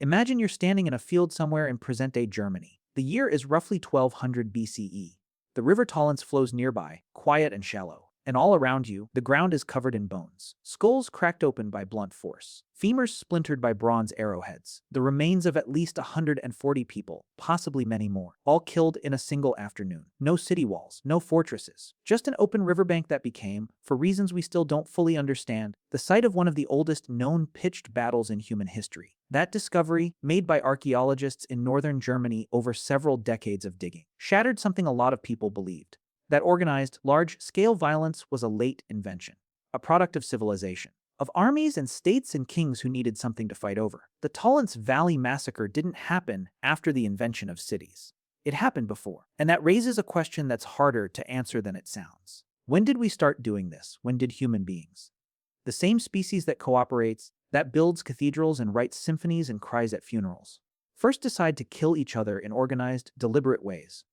Imagine you're standing in a field somewhere in present-day Germany. The year is roughly 1200 BCE. The river Talens flows nearby, quiet and shallow. And all around you, the ground is covered in bones. Skulls cracked open by blunt force. Femurs splintered by bronze arrowheads. The remains of at least 140 people, possibly many more, all killed in a single afternoon. No city walls, no fortresses. Just an open riverbank that became, for reasons we still don't fully understand, the site of one of the oldest known pitched battles in human history. That discovery, made by archaeologists in northern Germany over several decades of digging, shattered something a lot of people believed. That organized, large-scale violence was a late invention, a product of civilization, of armies and states and kings who needed something to fight over. The Talens Valley massacre didn't happen after the invention of cities. It happened before, and that raises a question that's harder to answer than it sounds. When did we start doing this? When did human beings, the same species that cooperates, that builds cathedrals and writes symphonies and cries at funerals, first decide to kill each other in organized, deliberate ways?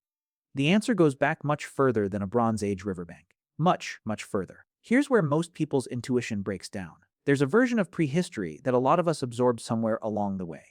The answer goes back much further than a Bronze Age riverbank. Much, much further. Here's where most people's intuition breaks down. There's a version of prehistory that a lot of us absorbed somewhere along the way.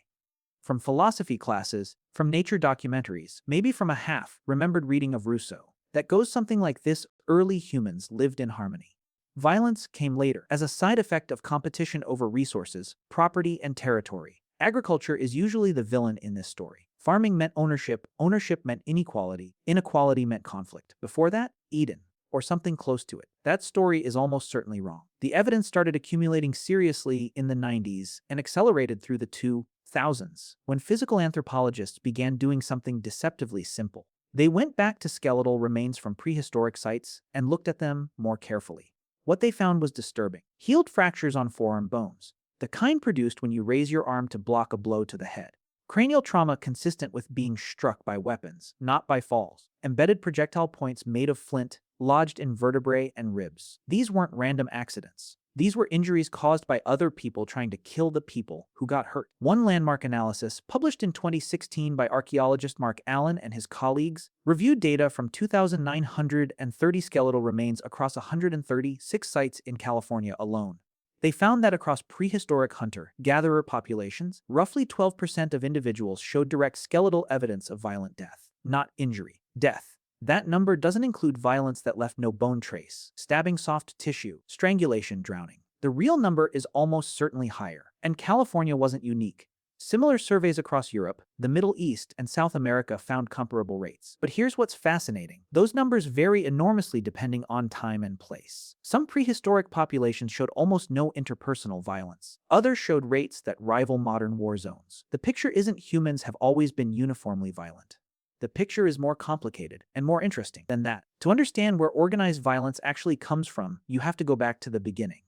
From philosophy classes, from nature documentaries, maybe from a half-remembered reading of Rousseau, that goes something like this: early humans lived in harmony. Violence came later, as a side effect of competition over resources, property, and territory. Agriculture is usually the villain in this story. Farming meant ownership, ownership meant inequality, inequality meant conflict. Before that, Eden, or something close to it. That story is almost certainly wrong. The evidence started accumulating seriously in the 90s and accelerated through the 2000s, when physical anthropologists began doing something deceptively simple. They went back to skeletal remains from prehistoric sites and looked at them more carefully. What they found was disturbing. Healed fractures on forearm bones, the kind produced when you raise your arm to block a blow to the head. Cranial trauma consistent with being struck by weapons, not by falls. Embedded projectile points made of flint, lodged in vertebrae and ribs. These weren't random accidents. These were injuries caused by other people trying to kill the people who got hurt. One landmark analysis, published in 2016 by archaeologist Mark Allen and his colleagues, reviewed data from 2,930 skeletal remains across 136 sites in California alone. They found that across prehistoric hunter-gatherer populations, roughly 12% of individuals showed direct skeletal evidence of violent death, not injury, death. That number doesn't include violence that left no bone trace, stabbing soft tissue, strangulation, drowning. The real number is almost certainly higher, and California wasn't unique. Similar surveys across Europe, the Middle East, and South America found comparable rates. But here's what's fascinating. Those numbers vary enormously depending on time and place. Some prehistoric populations showed almost no interpersonal violence. Others showed rates that rival modern war zones. The picture isn't humans have always been uniformly violent. The picture is more complicated and more interesting than that. To understand where organized violence actually comes from, you have to go back to the beginning.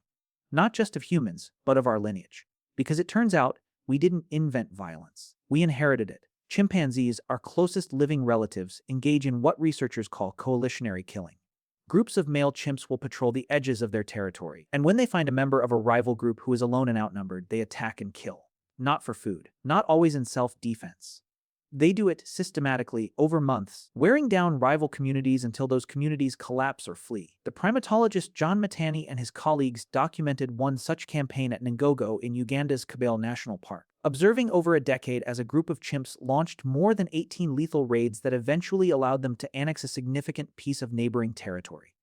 Not just of humans, but of our lineage. Because it turns out, we didn't invent violence. We inherited it. Chimpanzees, our closest living relatives, engage in what researchers call coalitionary killing. Groups of male chimps will patrol the edges of their territory, and when they find a member of a rival group who is alone and outnumbered, they attack and kill. Not for food. Not always in self-defense. They do it systematically over months, wearing down rival communities until those communities collapse or flee. The primatologist John Matani and his colleagues documented one such campaign at Ngogo in Uganda's Kibale National Park, observing over a decade as a group of chimps launched more than 18 lethal raids that eventually allowed them to annex a significant piece of neighboring territory.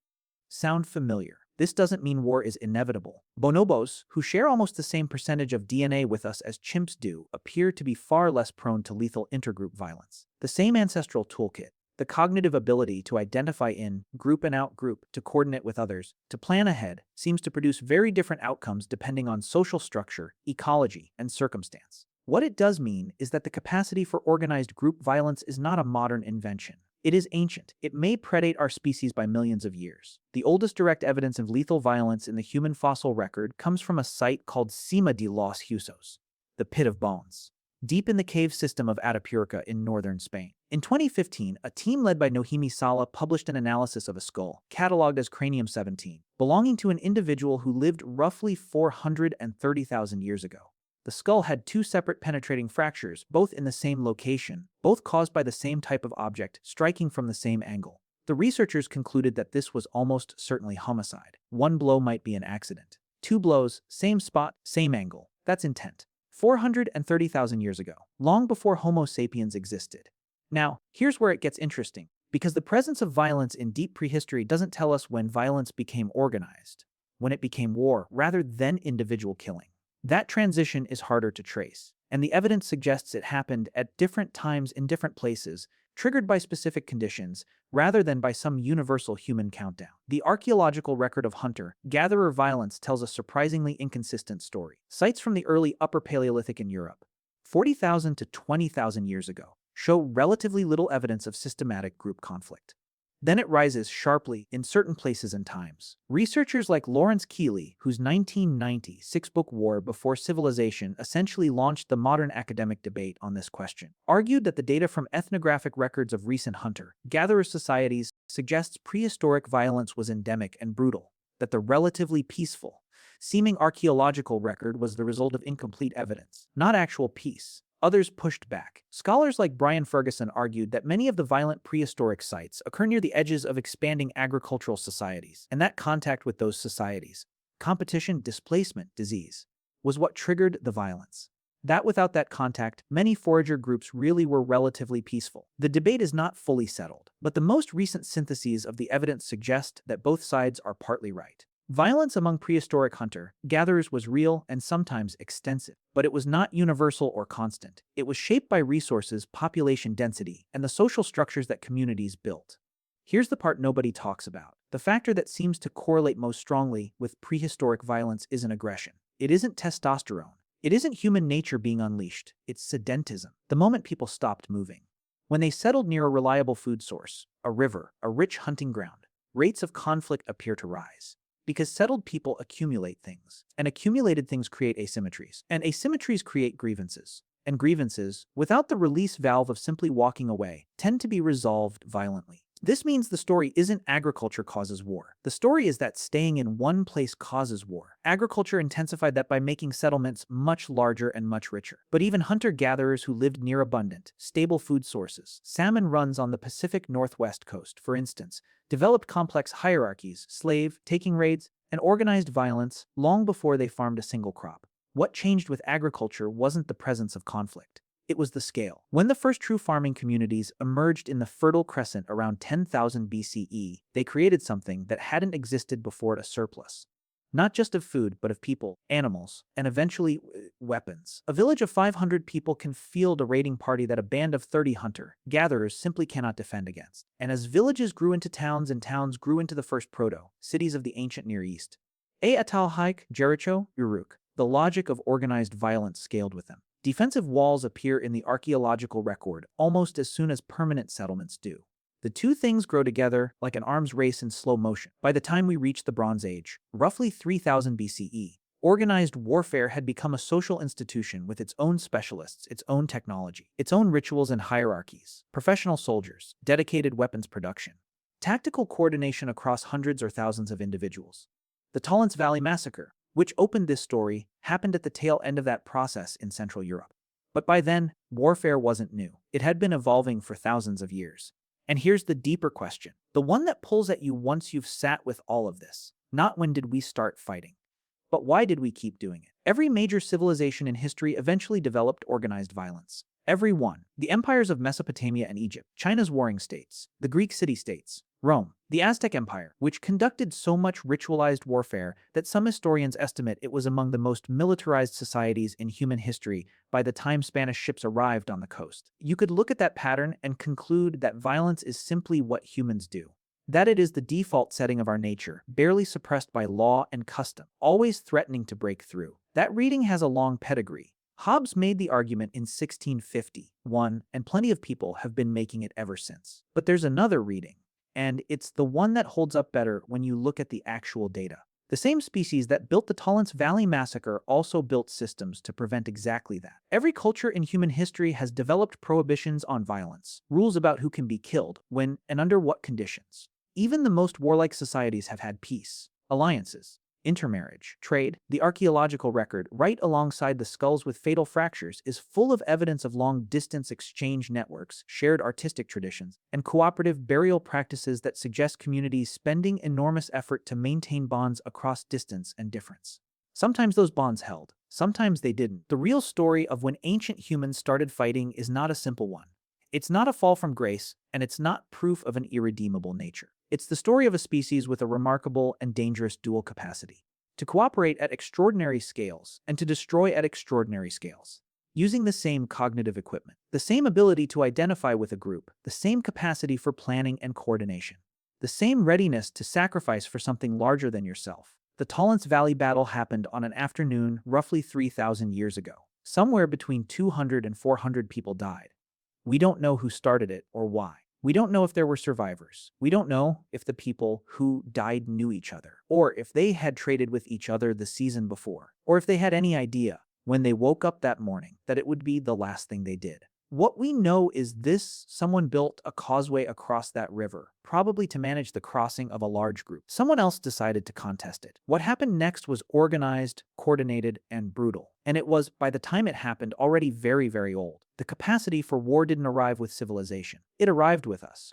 Sound familiar? This doesn't mean war is inevitable. Bonobos, who share almost the same percentage of DNA with us as chimps do, appear to be far less prone to lethal intergroup violence. The same ancestral toolkit, the cognitive ability to identify in, group and out-group, to coordinate with others, to plan ahead, seems to produce very different outcomes depending on social structure, ecology, and circumstance. What it does mean is that the capacity for organized group violence is not a modern invention. It is ancient. It may predate our species by millions of years. The oldest direct evidence of lethal violence in the human fossil record comes from a site called Cima de los Huesos, the Pit of Bones, deep in the cave system of Atapuerca in northern Spain. In 2015, a team led by Nohemi Sala published an analysis of a skull, catalogued as Cranium 17, belonging to an individual who lived roughly 430,000 years ago. The skull had two separate penetrating fractures, both in the same location, both caused by the same type of object, striking from the same angle. The researchers concluded that this was almost certainly homicide. One blow might be an accident. Two blows, same spot, same angle. That's intent. 430,000 years ago, long before Homo sapiens existed. Now, here's where it gets interesting, because the presence of violence in deep prehistory doesn't tell us when violence became organized, when it became war rather than individual killing. That transition is harder to trace, and the evidence suggests it happened at different times in different places, triggered by specific conditions, rather than by some universal human countdown. The archaeological record of hunter-gatherer violence tells a surprisingly inconsistent story. Sites from the early Upper Paleolithic in Europe, 40,000 to 20,000 years ago, show relatively little evidence of systematic group conflict. Then it rises sharply in certain places and times. Researchers like Lawrence Keeley, whose 1990 six-book War Before Civilization essentially launched the modern academic debate on this question, argued that the data from ethnographic records of recent hunter-gatherer societies suggests prehistoric violence was endemic and brutal, that the relatively peaceful, seeming archaeological record was the result of incomplete evidence, not actual peace. Others pushed back. Scholars like Brian Ferguson argued that many of the violent prehistoric sites occur near the edges of expanding agricultural societies, and that contact with those societies, competition, displacement, disease, was what triggered the violence. That without that contact, many forager groups really were relatively peaceful. The debate is not fully settled, but the most recent syntheses of the evidence suggest that both sides are partly right. Violence among prehistoric hunter-gatherers was real and sometimes extensive, but it was not universal or constant. It was shaped by resources, population density, and the social structures that communities built. Here's the part nobody talks about. The factor that seems to correlate most strongly with prehistoric violence isn't aggression. It isn't testosterone. It isn't human nature being unleashed. It's sedentism. The moment people stopped moving. When they settled near a reliable food source, a river, a rich hunting ground, rates of conflict appear to rise. Because settled people accumulate things, and accumulated things create asymmetries, and asymmetries create grievances. And grievances, without the release valve of simply walking away, tend to be resolved violently. This means the story isn't agriculture causes war. The story is that staying in one place causes war. Agriculture intensified that by making settlements much larger and much richer. But even hunter-gatherers who lived near abundant, stable food sources, salmon runs on the Pacific Northwest coast, for instance, developed complex hierarchies, slave-taking raids, and organized violence long before they farmed a single crop. What changed with agriculture wasn't the presence of conflict. It was the scale. When the first true farming communities emerged in the Fertile Crescent around 10,000 BCE, they created something that hadn't existed before: a surplus. Not just of food, but of people, animals, and eventually weapons. A village of 500 people can field a raiding party that a band of 30 hunter-gatherers simply cannot defend against. And as villages grew into towns and towns grew into the first proto-cities of the ancient Near East, Atal-Haik, Jericho, Uruk, the logic of organized violence scaled with them. Defensive walls appear in the archaeological record almost as soon as permanent settlements do. The two things grow together like an arms race in slow motion. By the time we reach the Bronze Age, roughly 3000 BCE, organized warfare had become a social institution with its own specialists, its own technology, its own rituals and hierarchies, professional soldiers, dedicated weapons production, tactical coordination across hundreds or thousands of individuals. The Talents Valley Massacre, which opened this story, happened at the tail end of that process in Central Europe. But by then, warfare wasn't new. It had been evolving for thousands of years. And here's the deeper question, the one that pulls at you once you've sat with all of this. Not when did we start fighting, but why did we keep doing it? Every major civilization in history eventually developed organized violence. Every one. The empires of Mesopotamia and Egypt, China's warring states, the Greek city-states, Rome, the Aztec Empire, which conducted so much ritualized warfare that some historians estimate it was among the most militarized societies in human history by the time Spanish ships arrived on the coast. You could look at that pattern and conclude that violence is simply what humans do. That it is the default setting of our nature, barely suppressed by law and custom, always threatening to break through. That reading has a long pedigree. Hobbes made the argument in 1651, and plenty of people have been making it ever since. But there's another reading, and it's the one that holds up better when you look at the actual data. The same species that built the Talents Valley Massacre also built systems to prevent exactly that. Every culture in human history has developed prohibitions on violence, rules about who can be killed, when, and under what conditions. Even the most warlike societies have had peace, alliances, intermarriage, trade. The archaeological record, right alongside the skulls with fatal fractures, is full of evidence of long-distance exchange networks, shared artistic traditions, and cooperative burial practices that suggest communities spending enormous effort to maintain bonds across distance and difference. Sometimes those bonds held, Sometimes they didn't. The real story of when ancient humans started fighting is not a simple one. It's not a fall from grace, and it's not proof of an irredeemable nature. It's the story of a species with a remarkable and dangerous dual capacity: to cooperate at extraordinary scales and to destroy at extraordinary scales, using the same cognitive equipment, the same ability to identify with a group, the same capacity for planning and coordination, the same readiness to sacrifice for something larger than yourself. The Talents Valley battle happened on an afternoon roughly 3,000 years ago. Somewhere between 200 and 400 people died. We don't know who started it or why. We don't know if there were survivors. We don't know if the people who died knew each other, or if they had traded with each other the season before, or if they had any idea when they woke up that morning that it would be the last thing they did. What we know is this: someone built a causeway across that river, probably to manage the crossing of a large group. Someone else decided to contest it. What happened next was organized, coordinated, and brutal. And it was, by the time it happened, already very, very old. The capacity for war didn't arrive with civilization. It arrived with us.